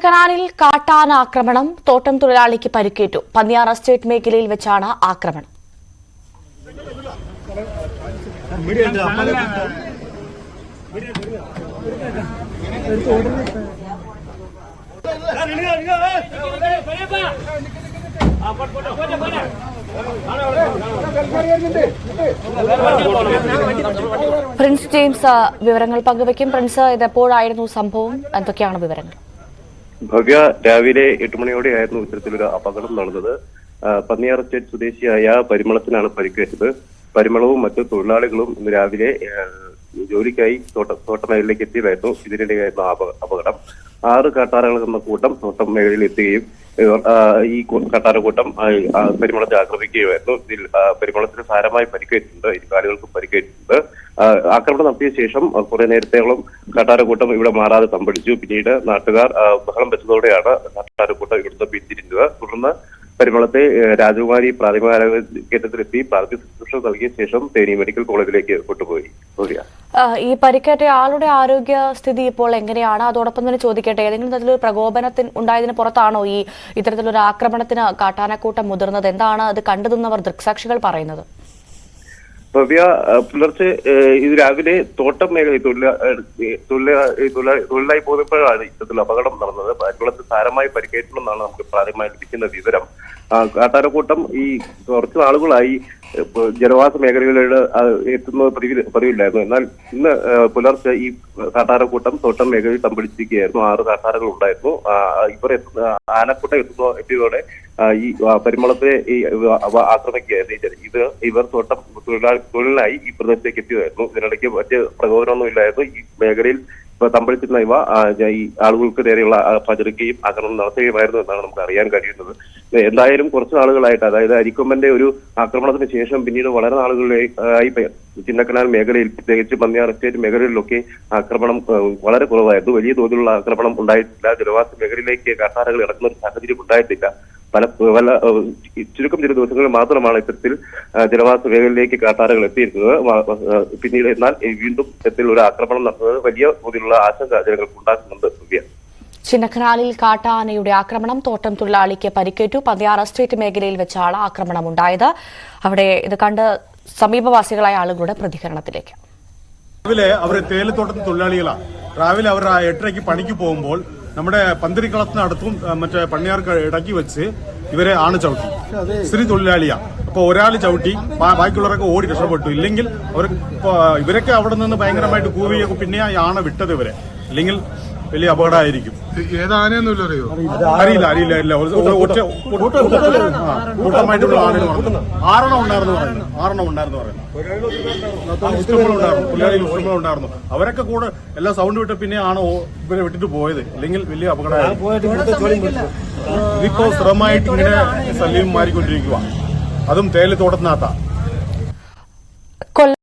ചിന്നക്കനാലിൽ കാട്ടാന ആക്രമണം, തോട്ടം തൊഴിലാളിക്ക് പരിക്കേറ്റു. പന്നിയാർ എസ്റ്റേറ്റ് മേഖലയിൽ വെച്ചാണ് ആക്രമണം. പ്രിൻസ് ജെയിംസ് വിവരങ്ങൾ പങ്കുവയ്ക്കും. പ്രിൻസ്, ഇതെപ്പോഴായിരുന്നു സംഭവം? എന്തൊക്കെയാണ് വിവരങ്ങൾ? ഭവ്യ, രാവിലെ 8 മണിയോടെയായിരുന്നു ഇത്തരത്തിലൊരു അപകടം നടന്നത്. പന്നിയാർ എസ്റ്റേറ്റ് സ്വദേശിയായ പരിമളത്തിനാണ് പരിക്കേറ്റത്. പരിമളവും മറ്റു തൊഴിലാളികളും ഇന്ന് രാവിലെ ജോലിക്കായി തോട്ടമേഖലയിലേക്ക് എത്തിയതായിരുന്നു. ഇതിനിടെയായിരുന്നു അപകടം. 6 കാട്ടാനകൾ എന്ന കൂട്ടം തോട്ടം മേഖലയിൽ എത്തുകയും ഈ കാട്ടാനക്കൂട്ടം പരിമളത്തെ ആക്രമിക്കുകയായിരുന്നു. ഇതിൽ പരിമളത്തിന് സാരമായി പരിക്കേറ്റിട്ടുണ്ട്, ഇരുകാലുകൾക്കും പരിക്കേറ്റിട്ടുണ്ട്. ആക്രമണം നടത്തിയ ശേഷം കുറെ നേരത്തോളം കാട്ടാനക്കൂട്ടം ഇവിടെ മാറാതെ തമ്പടിച്ചു. പിന്നീട് നാട്ടുകാർ ബഹളം വെച്ചതോടെയാണ് കാട്ടാനക്കൂട്ടം ഇവിടുന്ന് പിന്തിരിഞ്ഞത്. തുടർന്ന് പരിമളത്തെ രാജകുമാരി പ്രാഥമിക ആരോഗ്യ കേന്ദ്രത്തിലെത്തി പ്രാഥമിക ശുശ്രൂഷ നൽകിയ ശേഷം തേനി മെഡിക്കൽ കോളേജിലേക്ക് കൊണ്ടുപോയി. ഈ പരിക്കേറ്റ ആളുടെ ആരോഗ്യ സ്ഥിതി ഇപ്പോൾ എങ്ങനെയാണ്? അതോടൊപ്പം തന്നെ ചോദിക്കട്ടെ, ഏതെങ്കിലും തരത്തിലൊരു പ്രകോപനത്തിന് ഉണ്ടായതിന് പുറത്താണോ ഈ ഇത്തരത്തിലൊരു ആക്രമണത്തിന് കാട്ടാനക്കൂട്ടം മുതിർന്നത്? എന്താണ് അത് കണ്ടുനിന്നവർ ദൃക്സാക്ഷികൾ പറയുന്നത്? ഭവ്യ, പുലർച്ചെ ഇത് രാവിലെ തോട്ടം മേഖലയിൽ തൊഴിലായി പോയപ്പോഴാണ് ഇത്തരത്തിലുള്ള അപകടം നടന്നത്. പരിമളത്തിൽ സാരമായി പരിക്കേറ്റണമെന്നാണ് നമുക്ക് പ്രാഥമികമായി ലഭിക്കുന്ന വിവരം. കാട്ടാനക്കൂട്ടം ഈ കുറച്ച് നാളുകളായി ജനവാസ മേഖലകളിൽ എത്തുന്നത് പതിവില്ലായിരുന്നു. എന്നാൽ ഇന്ന് പുലർച്ചെ ഈ കാട്ടാനക്കൂട്ടം തോട്ടം മേഖലയിൽ തമ്പടിച്ചിരിക്കുകയായിരുന്നു. 6 കാട്ടാനകൾ ഉണ്ടായിരുന്നു. ആനക്കൂട്ടം എത്തിയതോടെ ഈ പരിമളത്തെ ആക്രമിക്കുകയായിരുന്നു. ഇവർ തോട്ടം തൊഴിലിനായി ഈ പ്രദേശത്തേക്ക് എത്തിയതായിരുന്നു. ഇതിനിടയ്ക്ക് മറ്റ് പ്രകോപനമൊന്നും ഇല്ലായിരുന്നു. ഈ മേഖലയിൽ തമ്പടിച്ചിരുന്ന ഇവ ഈ ആളുകൾക്ക് നേരെയുള്ള പ്രചരിക്കുകയും ആക്രമണം നടത്തുകയുമായിരുന്നു എന്നാണ് നമുക്ക് അറിയാൻ കഴിയുന്നത്. എന്തായാലും കുറച്ച് നാളുകളായിട്ട്, അതായത് അരിക്കൊമ്പന്റെ ഒരു ആക്രമണത്തിന് ശേഷം പിന്നീട് വളരെ നാളുകളിലായി ചിന്നക്കനാൽ മേഖലയിൽ, പ്രത്യേകിച്ച് പന്നിയാർ എസ്റ്റേറ്റ് മേഖലകളിലൊക്കെ ആക്രമണം വളരെ കുറവായിരുന്നു. വലിയ തോതിലുള്ള ആക്രമണം ഉണ്ടായിട്ടില്ല. ജനവാസ മേഖലയിലേക്ക് കാട്ടാനകൾ ഇറങ്ങുന്ന ഒരു സാഹചര്യം ഉണ്ടായിട്ടില്ല. ചുരുക്കം ചില ദിവസങ്ങളിൽ മാത്രമാണ് ഇത്തരത്തിൽ ജനവാസ മേഖലയിലേക്ക് കാട്ടാനകൾ എത്തിയിരുന്നത്. പിന്നീട് എന്നാൽ വീണ്ടും ഇത്തരത്തിൽ ഒരു ആക്രമണം നടത്തുന്നത് വലിയ തോതിലുള്ള ആശങ്ക ജനങ്ങൾക്ക് ഉണ്ടാക്കുന്നുണ്ട്. ചിന്നക്കനാലിൽ കാട്ടാനയുടെ ആക്രമണം, തോട്ടം തൊഴിലാളിക്ക് പരിക്കേറ്റു. പന്നിയാർ എസ്റ്റേറ്റ് മേഖലയിൽ വെച്ചാണ് ആക്രമണം ഉണ്ടായത്. അവിടെ ഇത് കണ്ട് സമീപവാസികളായ ആളുകളുടെ പ്രതികരണത്തിലേക്ക്. രാവിലെ അവർ തേയിലത്തോട്ടത്തിൽ തൊഴിലാളികളാണ്. രാവിലെ അവർ 8:30 പണിക്ക് പോകുമ്പോൾ നമ്മുടെ പന്തിരിക്കളത്തിനടുത്തും മറ്റേ പണിയാർക്ക് ഇടയ്ക്ക് വെച്ച് ഇവരെ ആണ് ചവിട്ടി. സ്ത്രീ തൊഴിലാളിയാ. അപ്പൊ ഒരാൾ ചവിട്ടി, ബാക്കിയുള്ളവരൊക്കെ ഓടി രക്ഷപ്പെട്ടു. ഇല്ലെങ്കിൽ ഇവരൊക്കെ അവിടെ നിന്ന് ഭയങ്കരമായിട്ട് കൂവിയൊക്കെ പിന്നെ ആണ വിട്ടത് ഇവരെ. ഇല്ലെങ്കിൽ വലിയ അപകടമായിരിക്കും. ഏതാനെയൊന്നുമില്ല, അറിയില്ല. കൂട്ടമായിട്ടുള്ള ആളുകൾ 6 ഉണ്ടായിരുന്നു പറയുന്നത്. ഇഷ്ടങ്ങളുണ്ടായിരുന്നു, ഉണ്ടായിരുന്നു. അവരൊക്കെ കൂടെ എല്ലാം സൗണ്ട് വിട്ട് പിന്നെ ആണ് ഇവരെ വിട്ടിട്ട് പോയത്. ഇല്ലെങ്കിൽ വലിയ അപകടമായിരിക്കും. ഇതിപ്പോ സ്ഥിരമായിട്ട് ഇങ്ങനെ ശല്യം മാറിക്കൊണ്ടിരിക്കുക. അതും തേയിലത്തോട്ടത്തിനകത്താ.